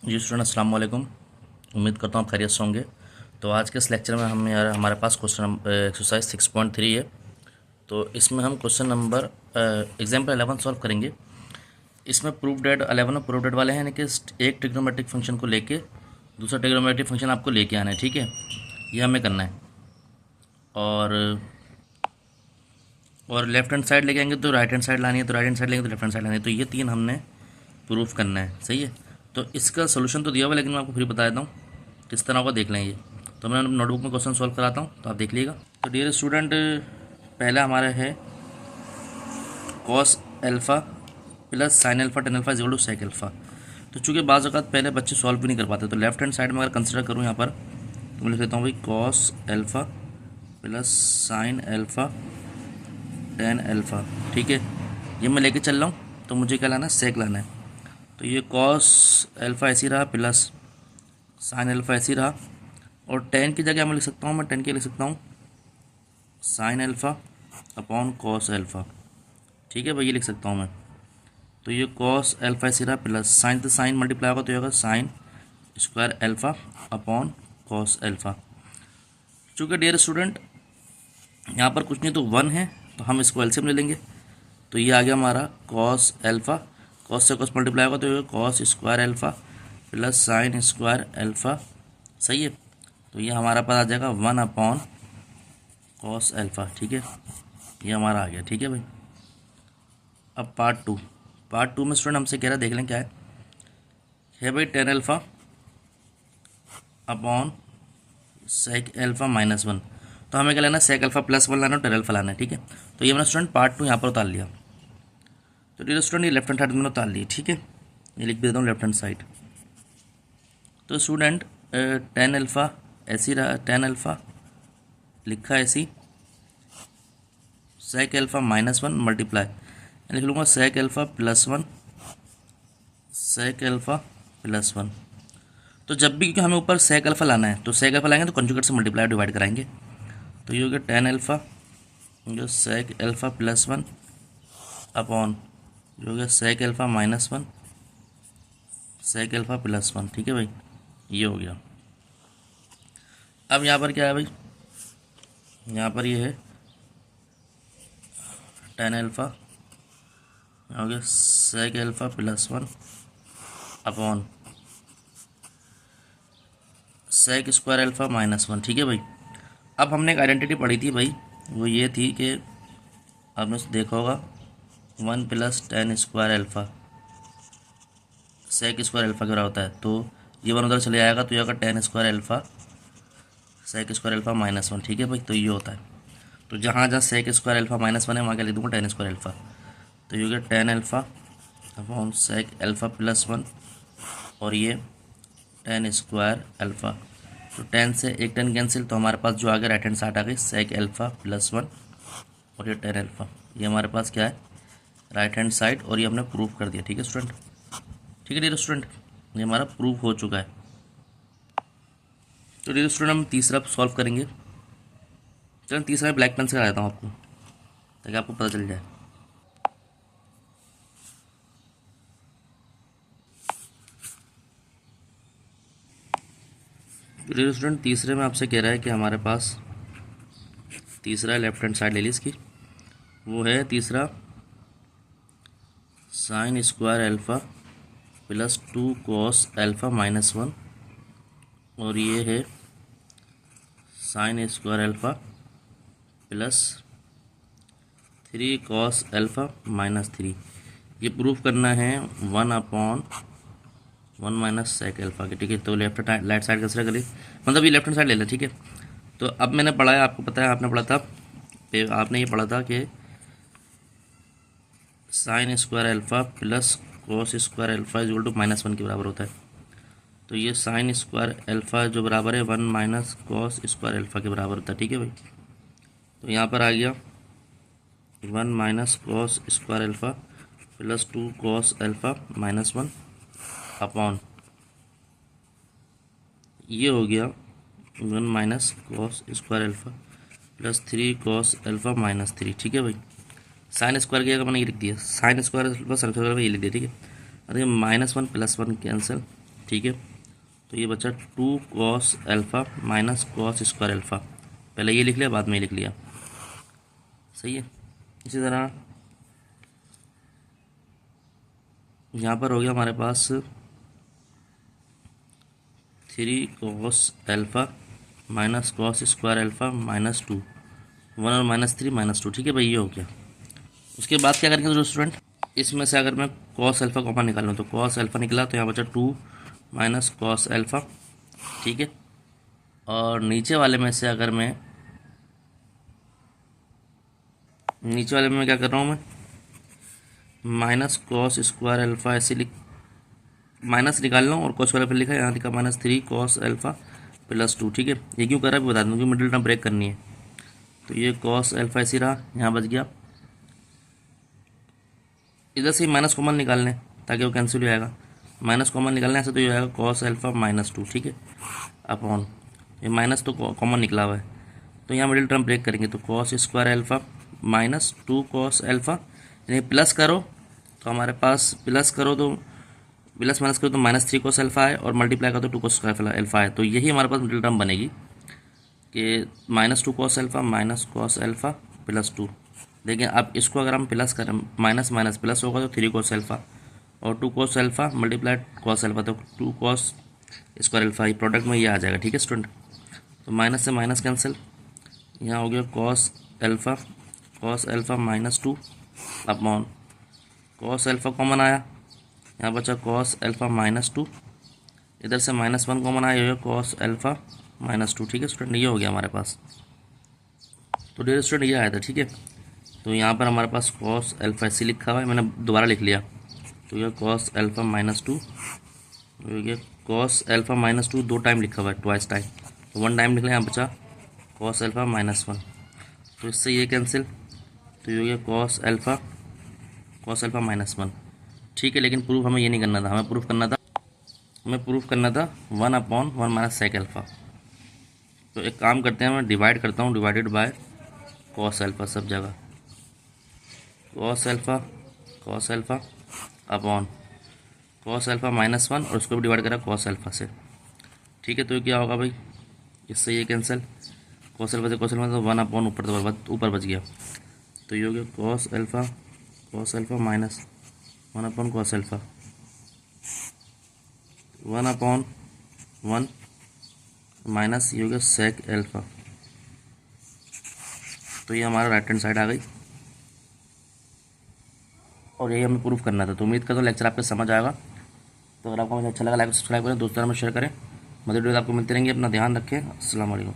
जी student अस्सलाम वालेकुम। उम्मीद करता हूँ आप खैरियत से होंगे। तो आज के इस लेक्चर में हम यार हमारे पास क्वेश्चन एक्सरसाइज 6.3 है। तो इसमें हम क्वेश्चन नंबर एग्जाम्पल 11 सॉल्व करेंगे। इसमें प्रूफ डेट 11 और प्रूफ डेट वाले हैं, यानी कि एक ट्रिग्नोमेट्रिक फंक्शन को लेके दूसरा ट्रिग्नोमेट्रिक फंक्शन आपको लेके आना है, ठीक है। ये हमें करना है। और लेफ्ट हैंड साइड लेके आएंगे तो राइट हैंड साइड लानी है, तो राइट हैंड साइड लेंगे तो लेफ्ट हैंड साइड लानी है। तो ये तीन हमने प्रूफ करना है, सही है। तो इसका सोल्यूशन तो दिया हुआ है, लेकिन मैं आपको फिर बता देता हूँ किस तरह होगा, देख लें ये। तो मैं नोटबुक में क्वेश्चन सॉल्व कराता हूँ, तो आप देख लीजिएगा। तो डियर स्टूडेंट, पहला हमारा है cos alpha plus sine alpha tan alpha equal to sec alpha. तो चूँकि बाज़ अवत पहले बच्चे सॉल्व भी नहीं कर पाते, तो लेफ्ट हैंड साइड में अगर कंसिडर करूँ यहाँ पर, तो मैं लिख लेता हूँ भाई cos alpha plus sine alpha tan alpha, ठीक है। ये मैं लेके चल रहा हूँ, तो मुझे क्या लाना है, सेक लाना है। तो ये कॉस एल्फ़ा ऐसी रहा प्लस साइन एल्फ़ा ऐसी रहा, और टेन की जगह मैं लिख सकता हूँ, मैं टेन की लिख सकता हूँ sign alpha upon cos alpha, ठीक है भाई, ये लिख सकता हूँ मैं। तो ये कॉस एल्फ़ा ऐसी रहा प्लस साइन, तो साइन मल्टीप्लाई होगा तो ये होगा sign square alpha upon cos alpha. चूँकि डियर स्टूडेंट यहाँ पर कुछ नहीं तो वन है, तो हम इसको एलसीएम ले लेंगे। तो ये आ गया हमारा कॉस एल्फ़ा, कॉस से कॉस मल्टीप्लाई होगा तो ये cos square alpha plus sign square alpha, सही है। तो ये हमारा पास आ जाएगा वन अपॉन कॉस एल्फ़ा, ठीक है। ये हमारा आ गया, ठीक है भाई। अब पार्ट टू में स्टूडेंट हमसे कह रहा है, देख लें क्या है भाई, tan alpha upon sec alpha minus one. तो हमें क्या लेना है, सेक एल्फ़ा प्लस वन लाना है, टेन एल्फ़ा लाना है, ठीक है। तो ये मैंने स्टूडेंट पार्ट टू यहाँ पर उतार लिया। तो डियर स्टूडेंट ये लेफ्ट हैंड साइड मैंने उतार ली, ठीक है। ये लिख देता हूँ लेफ्ट हैंड साइड। तो स्टूडेंट टेन एल्फ़ा ऐसी रहा, टेन एल्फ़ा लिखा ऐसी, सेक एल्फ़ा माइनस वन मल्टीप्लाई, लिख लूँगा सेक alpha plus one, sec alpha plus one. तो जब भी, क्योंकि हमें ऊपर सेक एल्फ़ा लाना है, तो सेक एल्फ़ा लाएंगे तो कंजुगेट से मल्टीप्लाई डिवाइड कराएंगे। तो ये हो गया टेन एल्फ़ा जो sec alpha plus one upon जो हो गया sec alpha minus one sec alpha plus one, ठीक है भाई, ये हो गया। अब यहाँ पर क्या है भाई, यहाँ पर ये है टेन एल्फ़ा हो गया sec alpha plus one upon sec square alpha minus one, ठीक है भाई। अब हमने एक आइडेंटिटी पढ़ी थी भाई, वो ये थी कि आपने देखा होगा one plus tan square alpha sec square alpha क्या होता है। तो ये वन उधर चले आएगा, तो ये होगा tan square alpha sec square alpha minus one, ठीक है भाई। तो ये होता है, तो जहाँ जहाँ sec square alpha minus one है वहाँ क्या लिख दूँगा, टेन स्क्वायर एल्फ़ा। तो ये हो गया tan alpha upon sec alpha plus one, और ये टेन स्क्वायर एल्फ़ा। तो टेन से एक टेन कैंसिल, तो हमारे पास जो आ गया राइट हैंड साइड आ गई सेक एल्फ़ा प्लस वन, और ये टेन एल्फ़ा। ये हमारे पास क्या है, राइट हैंड साइड, और ये हमने प्रूफ कर दिया, ठीक है स्टूडेंट। ठीक है डियर स्टूडेंट, ये हमारा प्रूफ हो चुका है। तो डियर स्टूडेंट हम तीसरा सॉल्व करेंगे। चलो तीसरा ब्लैक पेन से करा देता हूँ आपको, ताकि आपको पता चल जाए। तो डियर स्टूडेंट तीसरे में आपसे कह रहा है कि हमारे पास तीसरा लेफ्ट हैंड साइड ले ली इसकी, वो है तीसरा sine square alpha plus two cos alpha minus one, और ये है sine square alpha plus three cos alpha minus three. ये प्रूफ करना है one upon one minus sec alpha के, ठीक है। तो लेफ्ट राइट साइड कंसिडर करिए, मतलब ये लेफ्ट हैंड साइड ले लें, ठीक है। तो अब मैंने पढ़ा है, आपको पता है, आपने पढ़ा था, आपने ये पढ़ा था कि sine square alpha plus cos square alpha is equal to minus one के बराबर होता है। तो ये साइन स्क्वायर एल्फ़ा जो बराबर है one minus cos square alpha के बराबर होता है, ठीक है भाई। तो यहाँ पर आ गया one minus cos square alpha plus two cos alpha minus one upon ये हो गया one minus cos square alpha plus three cos alpha minus three, ठीक है भाई। साइन स्क्वायर की जगह मैंने ये लिख दिया, साइन स्क्वायर प्लस एल्फ़ा ये लिख दिया, ठीक है। और ये minus one plus one cancel, ठीक है। तो ये बचा 2 cos alpha minus cos square alpha, पहले ये लिख लिया बाद में ये लिख लिया, सही है। इसी तरह यहाँ पर हो गया हमारे पास 3 cos alpha minus cos square alpha minus 2, 1 और -3 -2, ठीक है भाई, ये हो गया। उसके बाद क्या करेंगे तो स्टूडेंट, इसमें से अगर मैं कॉस अल्फ़ा कॉमन निकाल लूँ तो कॉस अल्फ़ा निकला, तो यहाँ बचा 2 माइनस कॉस अल्फ़ा, ठीक है। और नीचे वाले में से अगर मैं क्या कर रहा हूँ, मैं माइनस कॉस स्क्वायर अल्फ़ा ऐसे माइनस निकाल रहा हूँ और कॉस स्क्वायर अल्फ़ा लिखा है, यहाँ लिखा -3 कॉस अल्फ़ा प्लस 2, ठीक है। ये क्यों कर रहा है बता दूँ, क्योंकि मिडिल टर्म ब्रेक करनी है। तो ये कॉस अल्फ़ा ऐसे रहा, यहाँ बच गया, इधर से माइनस कॉमन निकाल लें ताकि वो कैंसिल हो जाएगा, माइनस कॉमन निकालने से तो ये हो जाएगा कॉस अल्फ़ा -2, ठीक है, अपॉन ये माइनस तो कॉमन निकला हुआ है, तो यहाँ मिडिल टर्म ब्रेक करेंगे, तो cos square alpha minus 2 cos alpha, यानी प्लस करो तो हमारे पास प्लस माइनस करो तो -3 कॉस अल्फ़ा है, और मल्टीप्लाई करो तो 2 कॉस स्क्वायर अल्फ़ा है। तो यही हमारे पास मिडिल टर्म बनेगी कि -2 cos alpha minus cos alpha plus 2। देखिए अब इसको अगर हम प्लस करें, माइनस माइनस प्लस होगा तो 3 कॉस अल्फ़ा और 2 cos alpha multiplied cos alpha, तो 2 कॉस स्क्वायर अल्फ़ा, ये प्रोडक्ट में ये आ जाएगा, ठीक है स्टूडेंट। तो माइनस से माइनस कैंसिल, यहाँ हो गया cos alpha -2 upon cos alpha common आया, यहाँ बचा कॉस अल्फ़ा -2, इधर से -1 कॉमन आया, ये कॉस अल्फ़ा -2, ठीक है स्टूडेंट, ये हो गया हमारे पास। तो डियर स्टूडेंट ये आया था, ठीक है। तो यहाँ पर हमारे पास कॉस अल्फ़ा ऐसे लिखा हुआ है, मैंने दोबारा लिख लिया, तो ये कॉस अल्फ़ा -2, ये कॉस अल्फ़ा -2 2 टाइम लिखा हुआ है, ट्वाइस टाइम, तो 1 टाइम लिखना, यहाँ बचा कॉस अल्फ़ा -1, तो इससे ये कैंसिल, तो ये हो गया कॉस अल्फ़ा -1, ठीक है। लेकिन प्रूफ हमें ये नहीं करना था, हमें प्रूफ करना था 1/1 माइनस सेक अल्फ़ा। तो एक काम करते हैं, मैं डिवाइड करता हूँ, डिवाइडेड बाय कॉस अल्फ़ा सब जगह, cos alpha upon cos alpha -1, और उसको भी डिवाइड करा कॉस अल्फ़ा से, ठीक है। तो ये क्या होगा भाई, इससे ये कैंसिल, कॉस अल्फ़ा से कॉस अल्फ़ा, तो 1/, ऊपर बच गया, तो ये हो गया cos alpha minus 1/, cos alpha 1/1 minus ये हो गया सेक अल्फ़ा। तो ये हमारा राइट हैंड साइड आ गई, और यही हमें प्रूफ करना था। तो उम्मीद करता हूँ लेक्चर आपको समझ आएगा। तो अगर आपको मुझे अच्छा लगा, लाइक सब्सक्राइब करें, दोस्तों में शेयर करें, मज़े वीडियो आपको मिलते रहेंगे। अपना ध्यान रखें, अस्सलाम वालेकुम।